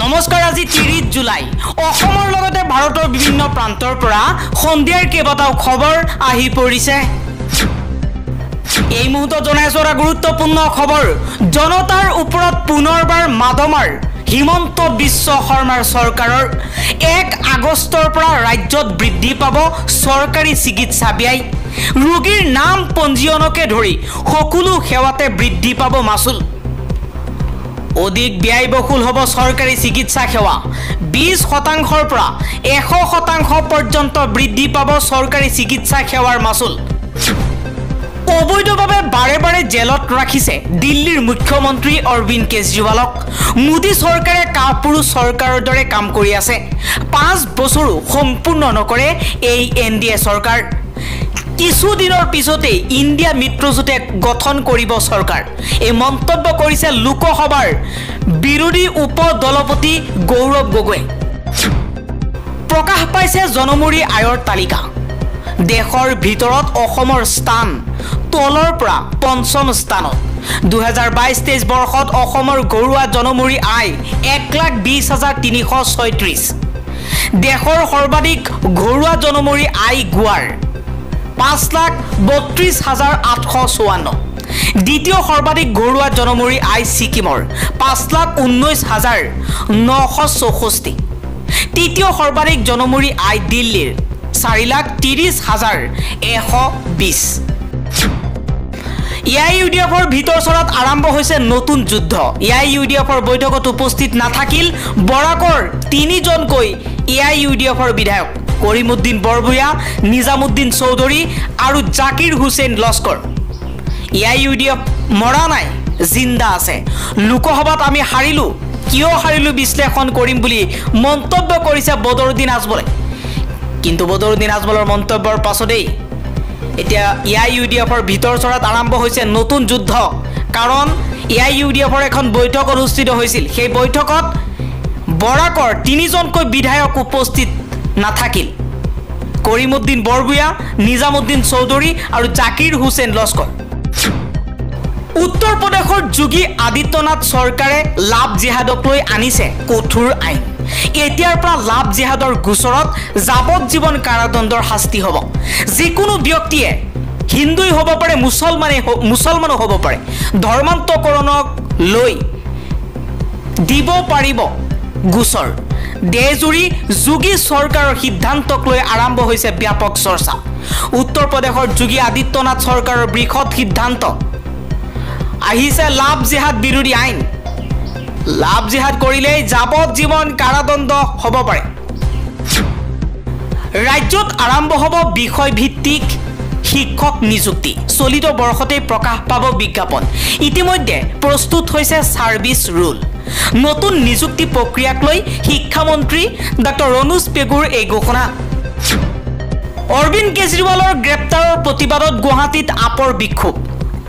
নমস্কাৰ আজি 30 জুলাই অসমৰ লগতে ভাৰতৰ বিভিন্ন প্ৰান্তৰ পৰা সন্ধিয়াৰ কেইবাটাও খবৰ আহি পৰিছে এই মুহূৰ্তত জনাইছো এটা গুৰুত্বপূৰ্ণ খবৰ জনতাৰ ওপৰত পুনৰবাৰ মাধমাৰ হিমন্ত বিশ্ব শৰ্মাৰ চৰকাৰৰ 1 আগষ্টৰ পৰা ৰাজ্যত বৃদ্ধি পাব চৰকাৰী চিকিৎসা ব্যয় ৰোগীৰ নাম পঞ্জীয়নকে ধৰি সকলো সেৱাতে বৃদ্ধি পাব মাসুল অধিক ব্যয়বহুল হ'ব চৰকাৰী চিকিৎসা সেৱা 20% পৰা 100% পৰ্যন্ত বৃদ্ধি পাব চৰকাৰী চিকিৎসা সেৱাৰ মাসুল অবৈধভাৱে বাৰে বাৰে জেলত ৰাখিছে দিল্লীৰ মুখ্যমন্ত্ৰী অৰবিন্দ কেজৰিৱালক মোদী চৰকাৰে কাপুৰুষ চৰকাৰৰ দৰে কাম কৰি আছে 5 বছৰো সম্পূৰ্ণ নকৰে এই এনডিএ চৰকাৰ কিছু দিনৰ পিছতে ইন্ডিয়া মিত্ৰজোটে গঠন কৰিব চৰকাৰ এই মন্তব্য কৰিছে লোকসভাৰ বিৰোধী উপদলপতি গৌৰৱ গগৈ প্ৰকাশ পাইছে জনমুৰি আয়ৰ তালিকা দেশৰ ভিতৰত অসমৰ স্থান তলৰ পৰা পঞ্চম স্থানত 2022-23 বৰ্ষত অসমৰ ঘৰুৱা জনমুৰি আয় 1,20,336 দেশৰ সৰ্বাধিক ঘৰুৱা জনমুৰি আয় গোৱাৰ 5,32,854 দ্বিতীয় সৰ্বাধিক ঘৰুৱা জনমুৰি আয় ছিকিমৰ 5,19,964 তৃতীয় সৰ্বাধিক জনমুৰি আয় দিল্লীৰ 4,30,120 ইউডিএফৰ ভিতৰ চৰাত আৰম্ভ হৈছে নতুন যুদ্ধ ইউডিএফৰ বৈঠকত উপস্থিত নাথাকিল বৰাকৰ 3জনকৈ ইউডিএফৰ বিধায়ক কৰিমউদ্দিন বৰভূঞা নিজামুদ্দিন চৌধুৰী আৰু জাকিৰ হুছেইন লস্কৰ ইউডিএফ মৰা নাই জিন্দা আছে লোকসভাত আমি হাৰিলো কিয় হাৰিলো বিশ্লেষণ কৰিম বুলি মন্তব্য কৰিছে বদৰুদ্দিন আজমলে কিন্তু বদৰুদ্দিন আজমলৰ মন্তব্যৰ পাছতেই এতিয়া ইউডিএফৰ ভিতৰ চৰাত আৰম্ভ হৈছে নতুন যুদ্ধ কাৰণ ইউডিএফৰ এখন বৈঠক অনুষ্ঠিত হৈছিল সেই বৈঠকত বৰাকৰ 3জনকৈ বিধায়ক উপস্থিত নাথাকিল কৰিমউদ্দিন বৰভূঞা নিজামুদ্দিন চৌধুৰী আৰু জাকিৰ হুছেইন লস্কৰ উত্তৰ প্ৰদেশৰ যোগী আদিত্যনাথ চৰকাৰে লাভ জিহাদক লৈ আনিছে কঠোৰ আইন এতিয়াৰ পৰা লাভ জিহাদৰ গোচৰত যাৱজ্জীৱন কাৰাদণ্ডৰ শাস্তি হ'ব যিকোনো ব্যক্তিয়ে হিন্দুই হ'ব পাৰে মুছলমানো হ'ব পাৰে ধৰ্মান্তকৰণক লৈ দিব পাৰিব গোচৰ দেশজুৰি যোগী চৰকাৰৰ সিদ্ধান্তক লৈ আৰম্ভ হৈছে ব্যাপক চৰ্চা উত্তৰ প্ৰদেশৰ যোগী আদিত্যনাথ চৰকাৰৰ বৃহৎ সিদ্ধান্ত আহিছে লাভ জিহাদ বিৰোধী আইন লাভ জিহাদ কৰিলে যাৱজ্জীৱন কাৰাদণ্ড হ'ব পাৰে ৰাজ্যত আৰম্ভ হ'ব বিষয়ভিত্তিক শিক্ষক নিযুক্তি চলিত বৰ্ষতে প্ৰকাশ পাব বিজ্ঞাপন ইতিমধ্যে প্ৰস্তুত হৈছে সাৰ্ভিস ৰুল নতুন নিযুক্তি প্ৰক্ৰিয়াক লৈ শিক্ষামন্ত্ৰী ডক্টৰ ৰণোজ পেগুৰ এই ঘোষণা অৰবিন্দ কেজৰিৱালৰ গ্ৰেপ্তাৰৰ প্ৰতিবাদত গুৱাহাটীত আপৰ বিক্ষোভ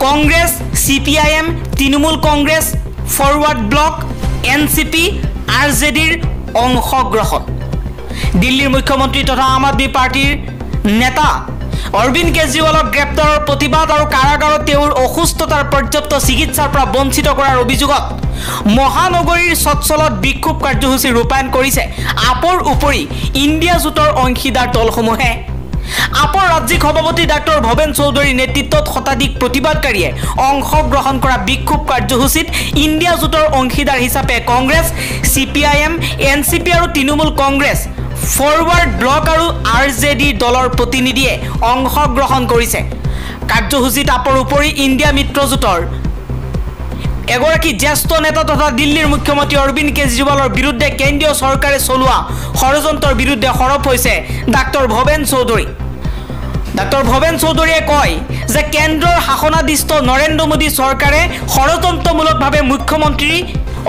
কংগ্ৰেছ CPIM তৃণমূল কংগ্ৰেছ ফৰৱাৰ্ড ব্লক NCP RJDৰ অংশগ্ৰহণ দিল্লীৰ মুখ্যমন্ত্ৰী তথা আম আদমি পাৰ্টিৰ নেতা অৰবিন্দ কেজৰিৱালক গ্ৰেপ্তাৰৰ প্ৰতিবাদ আৰু কাৰাগাৰত তেওঁৰ অসুস্থতাৰ পৰ্যাপ্ত চিকিৎসাৰ পৰা বঞ্চিত কৰাৰ অভিযোগত মহানগৰীৰ সচ্চলত বিক্ষোভ কাৰ্যসূচী ৰূপায়ণ কৰিছে আপৰ উপৰি ইণ্ডিয়া জোঁটৰ অংশীদাৰ দলসমূহে আপৰ ৰাজ্যিক সভাপতি ডক্টৰ ভৱেন চৌধুৰীৰ নেতৃত্বত শতাধিক প্ৰতিবাদকাৰীয়ে অংশগ্ৰহণ কৰা বিক্ষোভ কাৰ্যসূচীত ইণ্ডিয়া জোঁটৰ অংশীদাৰ হিচাপে কংগ্ৰেছ CPIM NCP আৰু তৃণমূল কংগ্ৰেছ ফৰৱাৰ্ড ব্লক আৰু RJD দলৰ প্ৰতিনিধিয়ে অংশগ্ৰহণ কৰিছে কাৰ্যসূচীত আপৰ উপৰি ইণ্ডিয়া মিত্ৰজোঁটৰ এগৰাকী জ্যেষ্ঠ নেতা তথা দিল্লীৰ মুখ্যমন্ত্ৰী অৰবিন্দ কেজৰিৱালৰ বিৰুদ্ধে কেন্দ্ৰীয় চৰকাৰে চলোৱা ষড়যন্ত্ৰৰ বিৰুদ্ধে সৰব হৈছে ডক্টৰ ভৱেন চৌধুৰী ডক্টৰ ভৱেন চৌধুৰীয়ে কয় যে কেন্দ্ৰৰ শাসনাধীষ্ঠ নৰেন্দ্ৰ মোদী চৰকাৰে ষড়যন্ত্ৰমূলকভাৱে মুখ্যমন্ত্ৰী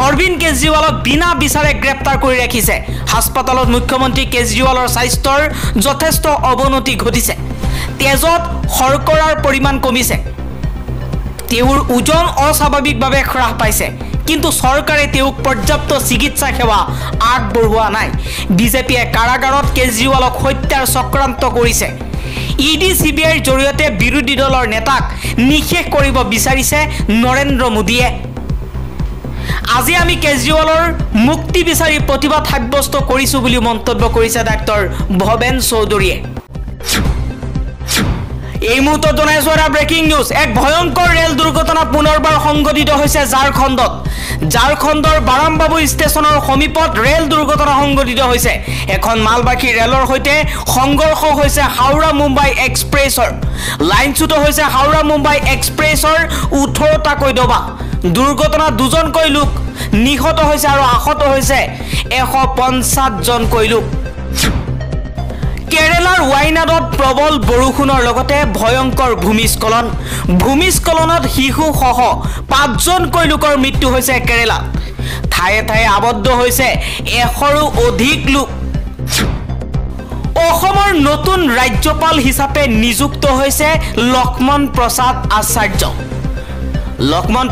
অৰবিন্দ কেজৰিৱালক বিনা বিচাৰে গ্ৰেপ্তাৰ কৰি ৰাখিছে হাস্পতালত মুখ্যমন্ত্ৰী কেজৰিৱালৰ স্বাস্থ্যৰ যথেষ্ট অৱনতি ঘটিছে তেজত শৰ্কৰাৰ পৰিমাণ কমিছে তেওঁৰ ওজন অস্বাভাৱিকভাৱে হ্ৰাস পাইছে কিন্তু চৰকাৰে তেওঁক পৰ্যাপ্ত চিকিৎসা সেৱা আগবঢ়োৱা নাই বিজেপিয়ে কাৰাগাৰত কেজৰিৱালক হত্যাৰ চক্ৰান্ত কৰিছে ইডি CBIৰ জৰিয়তে বিৰোধী দলৰ নেতাক নিশেষ কৰিব বিচাৰিছে নৰেন্দ্ৰ মোদীয়ে আজি আমি কেজৰিৱালৰ মুক্তি বিচাৰি প্ৰতিবাদ সাব্যস্ত কৰিছো বুলি মন্তব্য কৰিছে ডাক্তৰ ভৱেন চৌধুৰীয়ে এই মুহূৰ্তত জনাইছো এটা ব্ৰেকিং নিউজ এক ভয়ংকৰ ৰেল দুৰ্ঘটনা পুনৰবাৰ সংঘটিত হৈছে ঝাৰখণ্ডৰ বাৰামবাবু ষ্টেচনৰ সমীপত ৰেল দুৰ্ঘটনা সংঘটিত হৈছে এখন মালবাহী ৰেলৰ সৈতে সংঘৰ্ষ হৈছে হাওৰা মুম্বাই এক্সপ্ৰেছৰ লাইনচ্যুত হৈছে হাওৰা মুম্বাই এক্সপ্ৰেছৰ 18টাকৈ ডবা দুৰ্ঘটনাত দুজনকৈ লোক নিহত হৈছে আৰু আহত হৈছে 150 জনকৈ লোক কেৰেলাৰ ৱাইনাডত প্ৰবল বৰষুণৰ লগতে ভয়ংকৰ ভূমিস্খলনত শিশুসহ 5 জনকৈ লোকৰ মৃত্যু হৈছে কেৰেলাত ঠায়ে ঠায়ে আবদ্ধ হৈছে 100ৰো অধিক লোক অসমৰ নতুন ৰাজ্যপাল হিচাপে নিযুক্ত হৈছে লক্ষ্মণ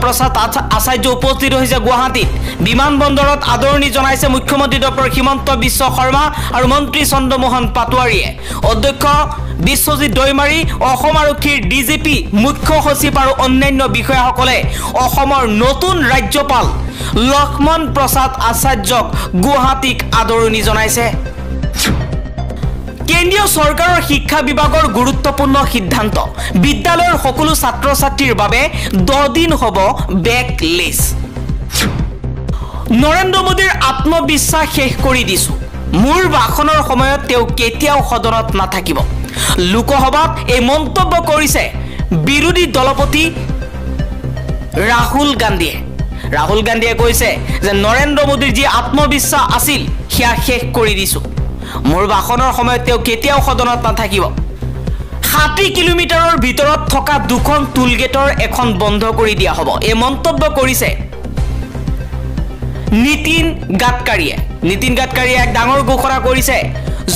প্ৰসাদ আচাৰ্য উপস্থিত হৈছে গুৱাহাটীত বিমানবন্দৰত আদৰণি জনাইছে মুখ্যমন্ত্ৰী ডক্টৰ হিমন্ত বিশ্ব শৰ্মা আৰু মন্ত্ৰী চন্দ্ৰমোহন পাটোৱাৰীয়ে অধ্যক্ষ বিশ্বজিৎ দৈমাৰী অসম আৰক্ষীৰ ডিজিপি মুখ্য সচিব আৰু অন্যান্য বিষয়াসকলে অসমৰ নতুন ৰাজ্যপাল লক্ষ্মণ প্ৰসাদ আচাৰ্যক গুৱাহাটীক আদৰণি জনাইছে কেন্দ্ৰীয় চৰকাৰৰ শিক্ষা বিভাগৰ গুৰুত্বপূৰ্ণ সিদ্ধান্ত বিদ্যালয়ৰ সকলো ছাত্ৰ-ছাত্ৰীৰ বাবে 10 দিন হ'ব বেকলিষ্ট নৰেন্দ্ৰ মোদীৰ আত্মবিশ্বাস শেষ কৰি দিছো মোৰ ভাষণৰ সময়ত তেওঁ কেতিয়াও সদনত নাথাকিব লোকসভাত এই মন্তব্য কৰিছে বিৰোধী দলপতি ৰাহুল গান্ধীয়ে কৈছে যে নৰেন্দ্ৰ মোদীৰ যি আত্মবিশ্বাস আছিল সেয়া শেষ কৰি দিছো মোৰ ভাষণৰ সময়ত তেওঁ কেতিয়াও সদনত নাথাকিব 60 কিলোমিটাৰৰ ভিতৰত থকা দুখন টুলগেটৰ এখন বন্ধ কৰি দিয়া হ'ব এই মন্তব্য কৰিছে নীতিন গাডকাৰীয়ে এক ডাঙৰ ঘোষণা কৰিছে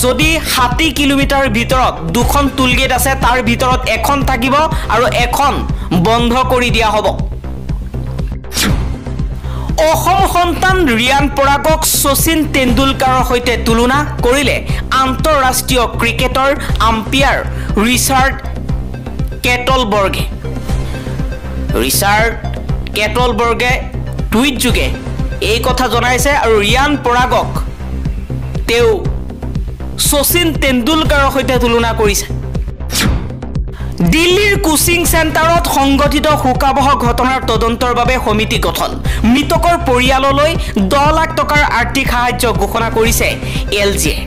যদি 60 কিলোমিটাৰৰ ভিতৰত দুখন টুলগেট আছে তাৰ ভিতৰত এখন থাকিব আৰু এখন বন্ধ কৰি দিয়া হ'ব অসম সন্তান ৰিয়ান পৰাগক শচীন তেণ্ডুলকাৰৰ সৈতে তুলনা কৰিলে আন্তঃৰাষ্ট্ৰীয় ক্ৰিকেটৰ আম্পায়াৰ ৰিচাৰ্ড কেটলবৰ্গে টুইট যোগে এই কথা জনাইছে আৰু ৰিয়ান পৰাগক তেওঁ শচীন তেণ্ডুলকাৰৰ সৈতে তুলনা কৰিছে দিল্লীৰ কোচিং চেণ্টাৰত সংঘটিত শোকাবহ ঘটনাৰ তদন্তৰ বাবে সমিতি গঠন মৃতকৰ পৰিয়াললৈ 10 লাখ টকাৰ আৰ্থিক সাহায্য ঘোষণা কৰিছে এলজিয়ে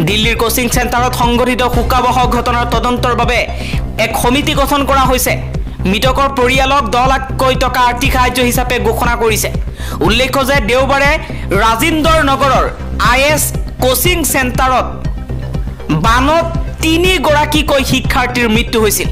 দিল্লীৰ কোচিং চেণ্টাৰত সংঘটিত শোকাবহ ঘটনাৰ তদন্তৰ বাবে এক সমিতি গঠন কৰা হৈছে মৃতকৰ পৰিয়ালক 10 লাখ টকা আৰ্থিক সাহায্য হিচাপে ঘোষণা কৰিছে উল্লেখ্য যে দেওবাৰে ৰাজিন্দৰ নগৰৰ আইএছ কোচিং চেণ্টাৰত বানত 3 গৰাকীকৈ শিক্ষাৰ্থীৰ মৃত্যু হৈছিল